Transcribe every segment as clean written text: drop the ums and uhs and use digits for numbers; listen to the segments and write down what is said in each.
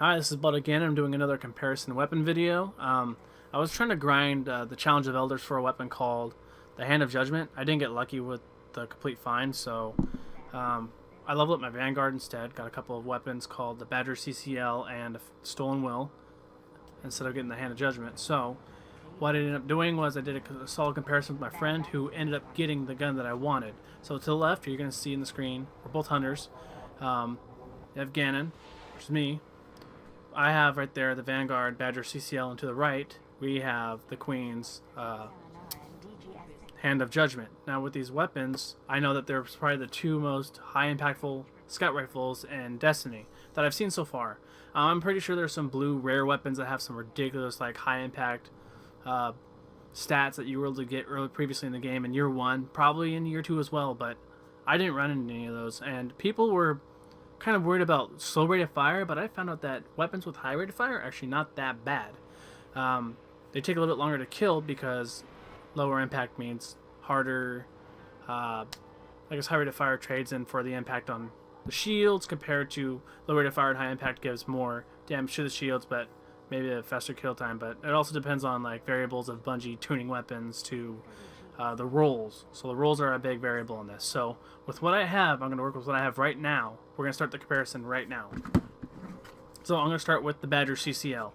Hi, this is Bud again. I'm doing another comparison weapon video. I was trying to grind the Challenge of Elders for a weapon called the Hand of Judgment. I didn't get lucky with the complete find, so um, I leveled up my Vanguard instead. Got a couple of weapons called the Badger CCL and a Stolen Will instead of getting the Hand of Judgment. So what I ended up doing was I did a solid comparison with my friend who ended up getting the gun that I wanted. So to the left, you're going to see in the screen, we're both hunters. Um, you have Ganon, which is me. I have right there the Vanguard Badger CCL, and to the right we have the Queen's Hand of Judgment. Now with these weapons, I know that they're probably the two most high impactful scout rifles in Destiny that I've seen so far. I'm pretty sure there's some blue rare weapons that have some ridiculous like high impact uh, stats that you were able to get previously in the game in year one, probably in year two as well, but I didn't run into any of those, and people were kind of worried about slow rate of fire, but I found out that weapons with high rate of fire are actually not that bad. They take a little bit longer to kill because lower impact means harder. I guess high rate of fire trades in for the impact on the shields compared to low rate of fire and high impact gives more damage to the shields, but maybe a faster kill time. But it also depends on like variables of Bungie tuning weapons to the rolls. So the rolls are a big variable in this. So with what I have, I'm going to work with what I have right now. We're going to start the comparison right now. So I'm going to start with the Badger CCL.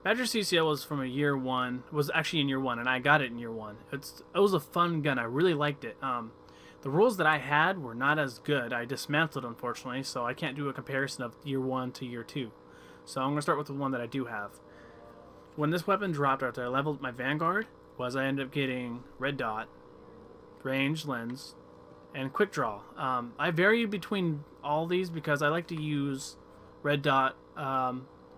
Badger CCL was from a year one, was actually in year one, and I got it in year one. It was a fun gun. I really liked it. The rolls that I had were not as good. I dismantled, unfortunately, so I can't do a comparison of year one to year two. So I'm going to start with the one that I do have. When this weapon dropped after I leveled my Vanguard, was I ended up getting red dot, range lens, and quick draw. I vary between all these because I like to use red dot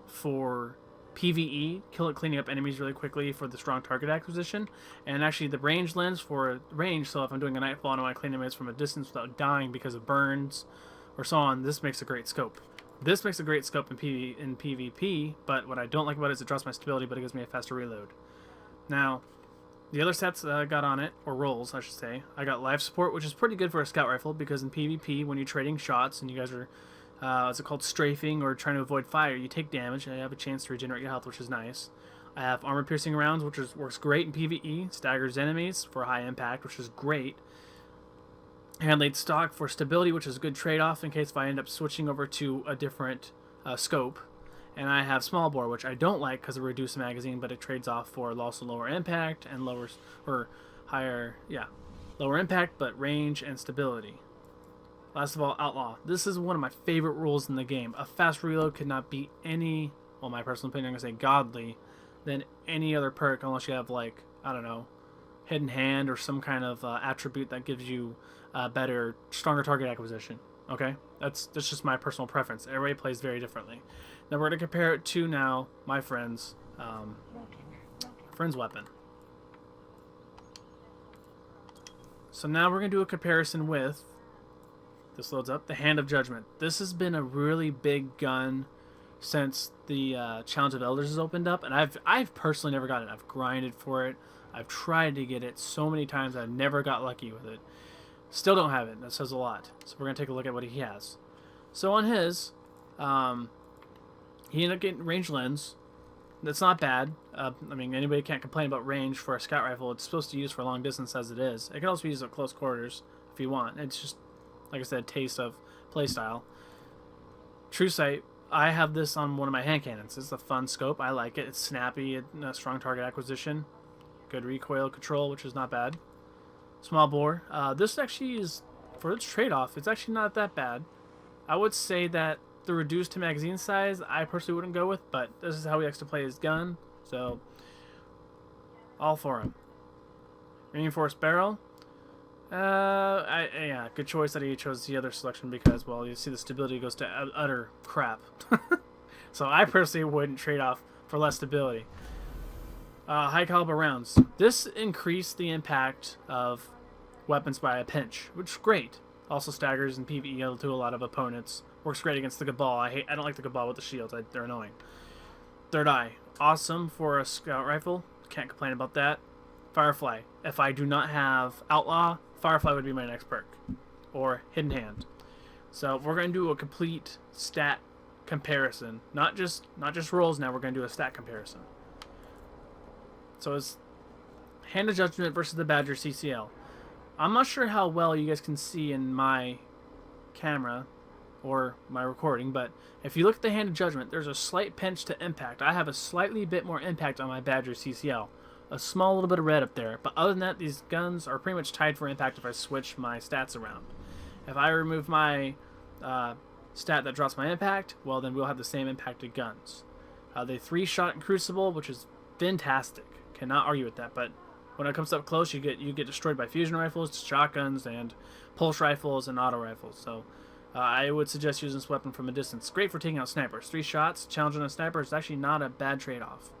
for PvE, cleaning up enemies really quickly for the strong target acquisition, and actually the range lens for range. So if I'm doing a nightfall and I want to clean enemies from a distance without dying because of burns or so on, this makes a great scope. This makes a great scope in PvP, but what I don't like about it is it drops my stability, but it gives me a faster reload. Now, the other sets that I got on it, or rolls, I should say, I got life support, which is pretty good for a scout rifle because in PvP, when you're trading shots and you guys are, what's it called, strafing or trying to avoid fire, you take damage and you have a chance to regenerate your health, which is nice. I have armor piercing rounds, which works great in PvE, staggers enemies for high impact, which is great. Hand-laid stock for stability, which is a good trade-off in case if I end up switching over to a different scope. And I have small bore, which I don't like because it reduces the magazine, but it trades off for also lower impact and lower impact, but range and stability. Last of all, outlaw. This is one of my favorite rules in the game. A fast reload could not be any, well, my personal opinion, I'm gonna say godly, than any other perk unless you have like, I don't know, hidden hand or some kind of attribute that gives you better, stronger target acquisition. Okay, that's just my personal preference. Everybody plays very differently. Now we're going to compare it to now my friend's weapon. So now we're going to do a comparison with, this loads up, the Hand of Judgment. This has been a really big gun since the Challenge of Elders has opened up, and I've personally never gotten it. I've grinded for it. I've tried to get it so many times. I've never got lucky with it. Still don't have it. That says a lot. So we're going to take a look at what he has. So on his, he ended up getting range lens. That's not bad. I mean, anybody can't complain about range for a scout rifle. It's supposed to use for long distance as it is. It can also be used at close quarters if you want. It's just, like I said, taste of playstyle. True sight. I have this on one of my hand cannons. It's a fun scope. I like it. It's snappy. Strong target acquisition. Good recoil control, which is not bad. Small bore. This actually is, for its trade-off, it's actually not that bad. I would say that the reduced to magazine size, I personally wouldn't go with, but this is how he likes to play his gun, so all for him. Reinforced barrel. Yeah, good choice that he chose the other selection because, well, you see the stability goes to utter crap. So I personally wouldn't trade off for less stability. High caliber rounds. This increased the impact of weapons by a pinch, which is great. Also staggers in PvE to a lot of opponents. Works great against the Cabal. I don't like the Cabal with the shields. They're annoying. Third eye. Awesome for a scout rifle. Can't complain about that. Firefly. If I do not have Outlaw, Firefly would be my next perk. Or Hidden Hand. So we're going to do a complete stat comparison. Not just rolls. Now we're going to do a stat comparison. So it's Hand of Judgment versus the Badger CCL. I'm not sure how well you guys can see in my camera or my recording, but if you look at the Hand of Judgment, there's a slight pinch to impact. I have a slightly bit more impact on my Badger CCL. A small little bit of red up there. But other than that, these guns are pretty much tied for impact if I switch my stats around. If I remove my stat that drops my impact, well, then we'll have the same impacted guns. They 3-shot in Crucible, which is fantastic. Cannot argue with that, but when it comes up close, you get destroyed by fusion rifles, shotguns, and pulse rifles and auto rifles. So I would suggest using this weapon from a distance. Great for taking out snipers. 3 shots, challenging a sniper is actually not a bad trade-off.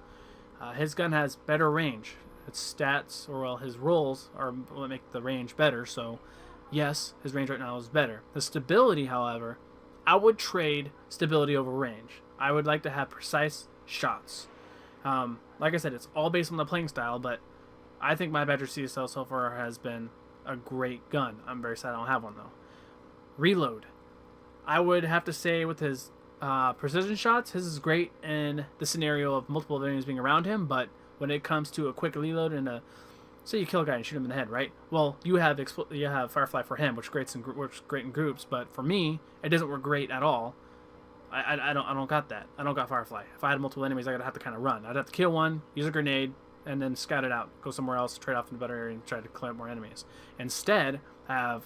His gun has better range. Its stats, or well, his rolls are what make the range better. So yes, his range right now is better. The stability, however, I would trade stability over range. I would like to have precise shots. Like I said, it's all based on the playing style, but I think my Badger CSL so far has been a great gun. I'm very sad I don't have one, though. Reload. I would have to say with his precision shots, his is great in the scenario of multiple enemies being around him, but when it comes to a quick reload and say you kill a guy and shoot him in the head, right? Well, you have Firefly for him, which works great in groups, but for me, it doesn't work great at all. I don't got that. I don't got Firefly. If I had multiple enemies, I'd have to kind of run. I'd have to kill one, use a grenade, and then scout it out, go somewhere else, trade off in a better area, and try to clear up more enemies. Instead, have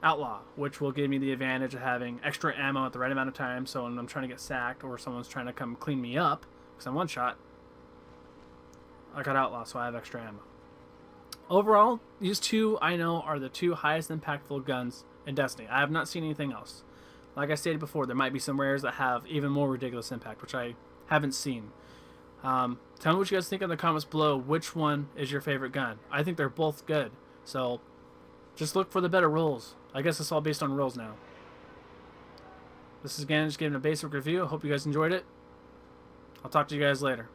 Outlaw, which will give me the advantage of having extra ammo at the right amount of time, so when I'm trying to get sacked or someone's trying to come clean me up, because I'm one shot, I got Outlaw, so I have extra ammo. Overall, these two, I know, are the two highest impactful guns in Destiny. I have not seen anything else. Like I stated before, there might be some rares that have even more ridiculous impact, which I haven't seen. Tell me what you guys think in the comments below. Which one is your favorite gun? I think they're both good. So just look for the better rolls. I guess it's all based on rolls now. This is again just giving a basic review. I hope you guys enjoyed it. I'll talk to you guys later.